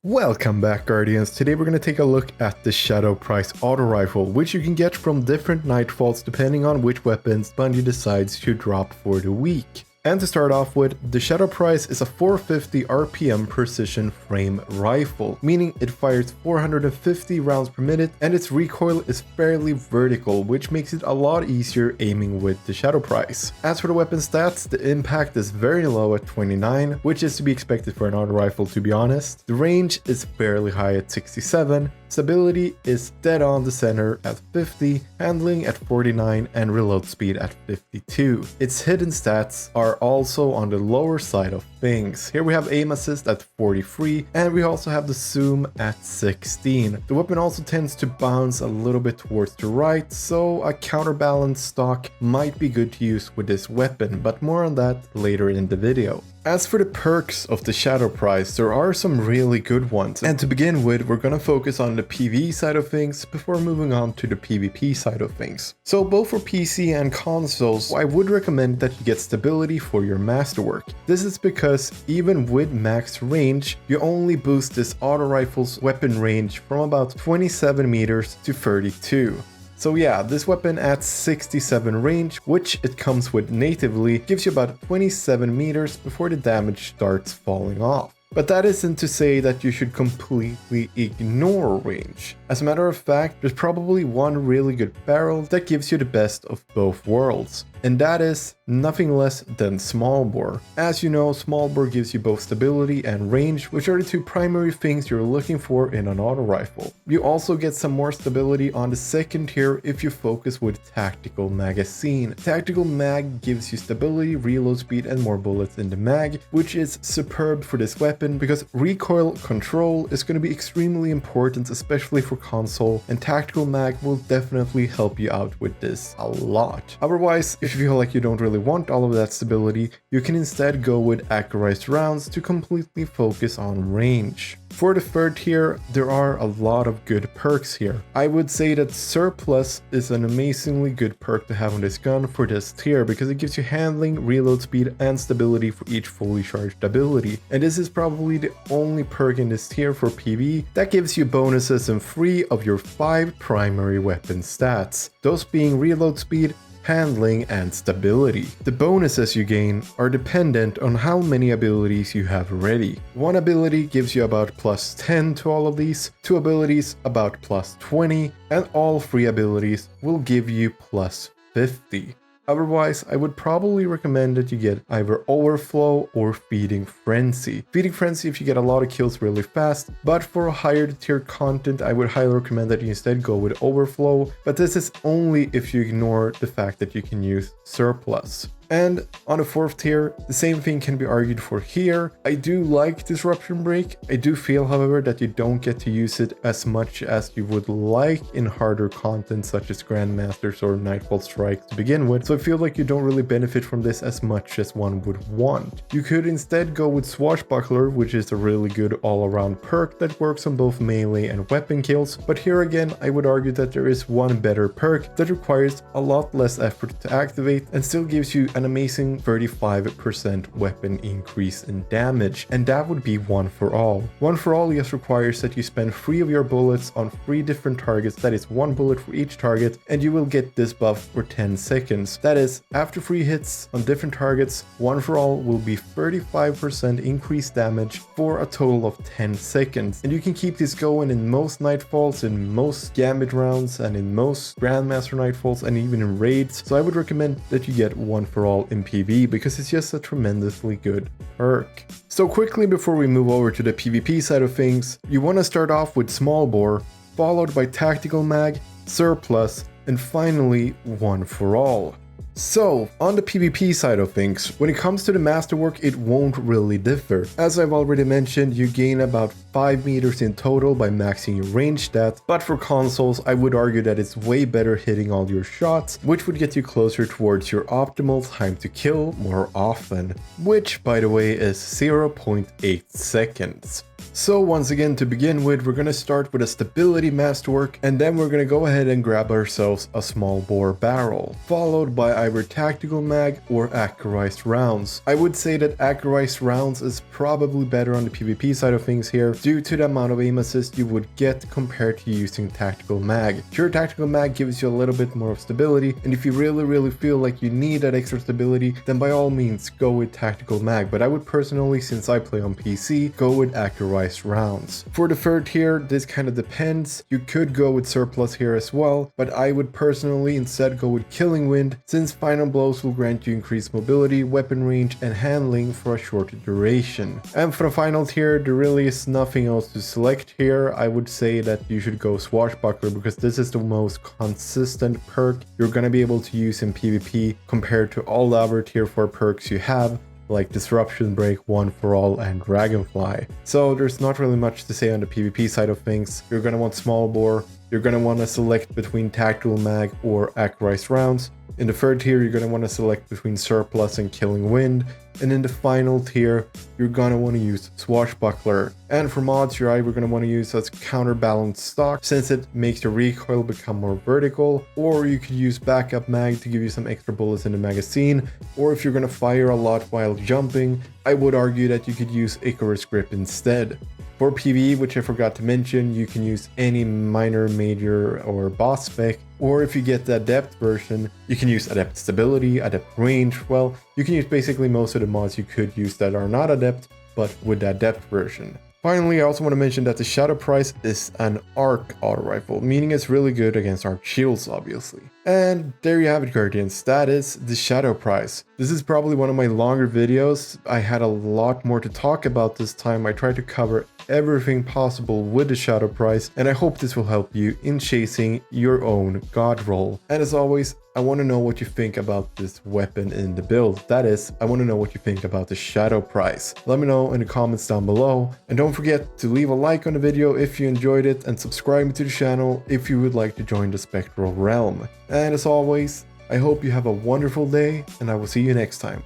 Welcome back, Guardians. Today we're going to take a look at the Shadow Price Auto Rifle, which you can get from different nightfalls depending on which weapons Bungie decides to drop for the week. And to start off with, the Shadow Price is a 450 RPM precision frame rifle, meaning it fires 450 rounds per minute and its recoil is fairly vertical, which makes it a lot easier aiming with the Shadow Price. As for the weapon stats, the impact is very low at 29, which is to be expected for an auto rifle, to be honest. The range is fairly high at 67, stability is dead on the center at 50, handling at 49, and reload speed at 52. Its hidden stats are also on the lower side of things. Here we have aim assist at 43, and we also have the zoom at 16. The weapon also tends to bounce a little bit towards the right, so a counterbalance stock might be good to use with this weapon, but more on that later in the video. As for the perks of the Shadow Price, there are some really good ones, and to begin with, we're gonna focus on the PvE side of things before moving on to the PvP side of things. So both for PC and consoles, I would recommend that you get stability for your masterwork. This is because even with max range, you only boost this auto rifle's weapon range from about 27 meters to 32. So yeah, this weapon at 67 range, which it comes with natively, gives you about 27 meters before the damage starts falling off. But that isn't to say that you should completely ignore range. As a matter of fact, there's probably one really good barrel that gives you the best of both worlds. And that is nothing less than small bore. As you know, small bore gives you both stability and range, which are the two primary things you're looking for in an auto rifle. You also get some more stability on the second tier if you focus with tactical magazine. Tactical mag gives you stability, reload speed, and more bullets in the mag, which is superb for this weapon because recoil control is going to be extremely important, especially for console, and tactical mag will definitely help you out with this a lot. Otherwise, if you feel like you don't really want all of that stability, you can instead go with accurized rounds to completely focus on range. For the third tier, there are a lot of good perks here. I would say that Surplus is an amazingly good perk to have on this gun for this tier because it gives you handling, reload speed, and stability for each fully charged ability. And this is probably the only perk in this tier for PvE that gives you bonuses in 3 of your 5 primary weapon stats, those being reload speed, handling, and stability. The bonuses you gain are dependent on how many abilities you have ready. One ability gives you about plus 10 to all of these, 2 abilities about plus 20, and all 3 abilities will give you plus 50. Otherwise, I would probably recommend that you get either Overflow or Feeding Frenzy. Feeding Frenzy if you get a lot of kills really fast, but for a higher tier content, I would highly recommend that you instead go with Overflow, but this is only if you ignore the fact that you can use Surplus. And on the 4th tier, the same thing can be argued for here. I do like Disruption Break. I do feel, however, that you don't get to use it as much as you would like in harder content such as Grandmasters or Nightfall Strike to begin with, so I feel like you don't really benefit from this as much as one would want. You could instead go with Swashbuckler, which is a really good all-around perk that works on both melee and weapon kills, but here again, I would argue that there is one better perk that requires a lot less effort to activate and still gives you an amazing 35% weapon increase in damage, and that would be One for All. One for All just requires that you spend 3 of your bullets on 3 different targets, that is 1 bullet for each target, and you will get this buff for 10 seconds. That is, after 3 hits on different targets, One for All will be 35% increased damage for a total of 10 seconds. And you can keep this going in most Nightfalls, in most Gambit rounds, and in most Grandmaster Nightfalls, and even in raids. So I would recommend that you get One for All in PvE because it's just a tremendously good perk. So quickly before we move over to the PvP side of things, you want to start off with small bore, followed by tactical mag, surplus, and finally One for All. So, on the PvP side of things, when it comes to the masterwork, it won't really differ. As I've already mentioned, you gain about 5 meters in total by maxing your range stat, but for consoles, I would argue that it's way better hitting all your shots, which would get you closer towards your optimal time to kill more often, which, by the way, is 0.8 seconds. So once again, to begin with, we're going to start with a stability masterwork, and then we're going to go ahead and grab ourselves a small bore barrel, followed by either tactical mag or accurized rounds. I would say that accurized rounds is probably better on the PvP side of things here, due to the amount of aim assist you would get compared to using tactical mag. Sure, tactical mag gives you a little bit more of stability, and if you really feel like you need that extra stability, then by all means go with tactical mag, but I would personally, since I play on PC, go with accurized rounds. For the third tier, this kind of depends. You could go with surplus here as well, but I would personally instead go with killing wind, since final blows will grant you increased mobility, weapon range, and handling for a shorter duration. And for the final tier, there really is nothing else to select here. I would say that you should go swashbuckler, because this is the most consistent perk you're going to be able to use in PvP compared to all the other tier 4 perks you have, like Disruption Break, One for All, and Dragonfly. So there's not really much to say on the PvP side of things. You're going to want small bore, you're going to want to select between tactical mag or accurized rounds. In the third tier, you're going to want to select between surplus and killing wind. And in the final tier, you're going to want to use swashbuckler. And for mods, you're either going to want to use as counterbalance stock, since it makes your recoil become more vertical, or you could use backup mag to give you some extra bullets in the magazine, or if you're going to fire a lot while jumping, I would argue that you could use Icarus grip instead. For PvE, which I forgot to mention, you can use any minor, major, or boss spec, or if you get the adept version, you can use adept stability, adept range. Well, you can use basically most of the mods you could use that are not adept, but with the adept version. Finally, I also want to mention that the Shadow Price is an arc auto rifle, meaning it's really good against arc shields, obviously. And there you have it, Guardians, that is the Shadow Price. This is probably one of my longer videos. I had a lot more to talk about this time. I tried to cover everything possible with the Shadow Price, and I hope this will help you in chasing your own god roll. And as always, I want to know what you think about this weapon in the build. That is, I want to know what you think about the Shadow Price. Let me know in the comments down below, and don't forget to leave a like on the video if you enjoyed it, and subscribe to the channel if you would like to join the Spectral Realm. And as always, I hope you have a wonderful day, and I will see you next time.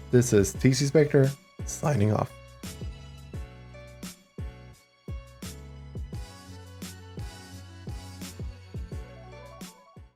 This is TCSpectre, signing off.